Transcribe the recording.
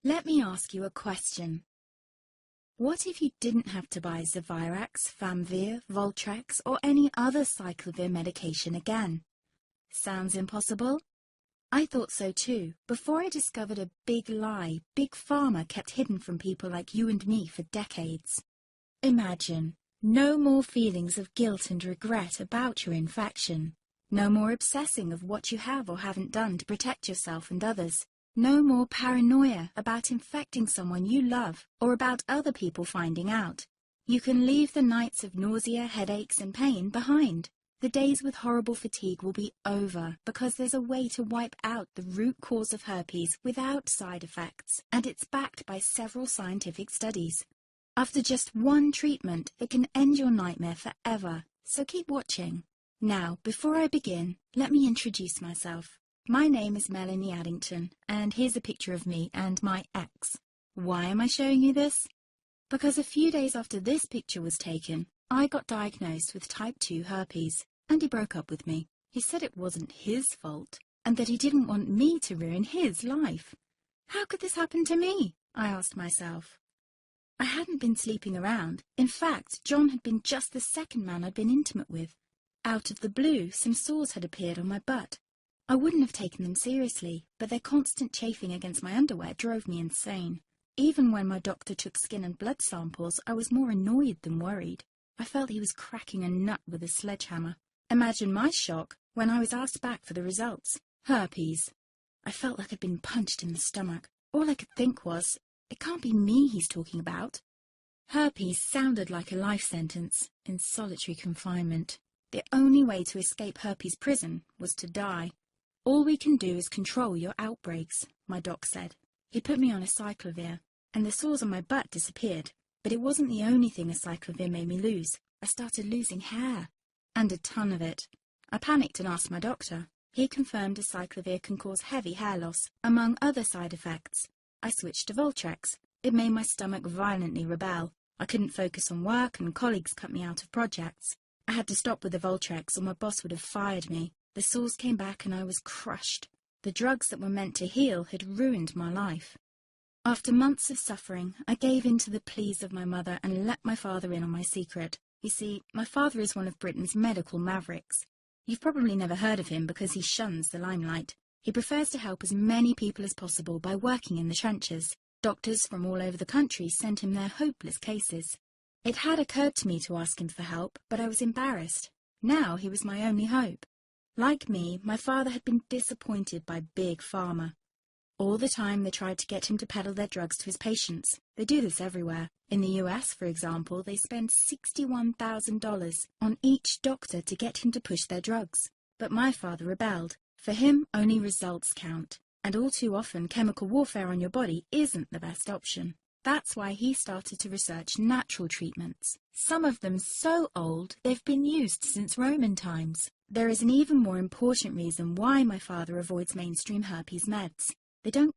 Let me ask you a question. What if you didn't have to buy Zevirax, Famvir, Voltrex, or any other cyclovir medication again? Sounds impossible? I thought so too, before I discovered a big lie Big Pharma kept hidden from people like you and me for decades. Imagine, no more feelings of guilt and regret about your infection. No more obsessing of what you have or haven't done to protect yourself and others. No more paranoia about infecting someone you love or about other people finding out. You can leave the nights of nausea, headaches and pain behind. The days with horrible fatigue will be over because there's a way to wipe out the root cause of herpes without side effects, and it's backed by several scientific studies. After just one treatment, it can end your nightmare forever, so keep watching. Now, before I begin, let me introduce myself. My name is Melanie Addington, and here's a picture of me and my ex. Why am I showing you this? Because a few days after this picture was taken, I got diagnosed with type 2 herpes, and he broke up with me. He said it wasn't his fault, and that he didn't want me to ruin his life. How could this happen to me? I asked myself. I hadn't been sleeping around. In fact, John had been just the second man I'd been intimate with. Out of the blue, some sores had appeared on my butt. I wouldn't have taken them seriously, but their constant chafing against my underwear drove me insane. Even when my doctor took skin and blood samples, I was more annoyed than worried. I felt he was cracking a nut with a sledgehammer. Imagine my shock when I was asked back for the results. Herpes. I felt like I'd been punched in the stomach. All I could think was, it can't be me he's talking about. Herpes sounded like a life sentence in solitary confinement. The only way to escape herpes prison was to die. All we can do is control your outbreaks, my doc said. He put me on a cyclovir, and the sores on my butt disappeared. But it wasn't the only thing a cyclovir made me lose. I started losing hair, and a ton of it. I panicked and asked my doctor. He confirmed a cyclovir can cause heavy hair loss, among other side effects. I switched to Voltrex. It made my stomach violently rebel. I couldn't focus on work, and colleagues cut me out of projects. I had to stop with the Voltrex, or my boss would have fired me. The sores came back and I was crushed. The drugs that were meant to heal had ruined my life. After months of suffering, I gave in to the pleas of my mother and let my father in on my secret. You see, my father is one of Britain's medical mavericks. You've probably never heard of him because he shuns the limelight. He prefers to help as many people as possible by working in the trenches. Doctors from all over the country sent him their hopeless cases. It had occurred to me to ask him for help, but I was embarrassed. Now he was my only hope. Like me, my father had been disappointed by Big Pharma. All the time they tried to get him to peddle their drugs to his patients. They do this everywhere. In the US, for example, they spend $61,000 on each doctor to get him to push their drugs. But my father rebelled. For him, only results count. And all too often, chemical warfare on your body isn't the best option. That's why he started to research natural treatments. Some of them so old, they've been used since Roman times. There is an even more important reason why my father avoids mainstream herpes meds. They don't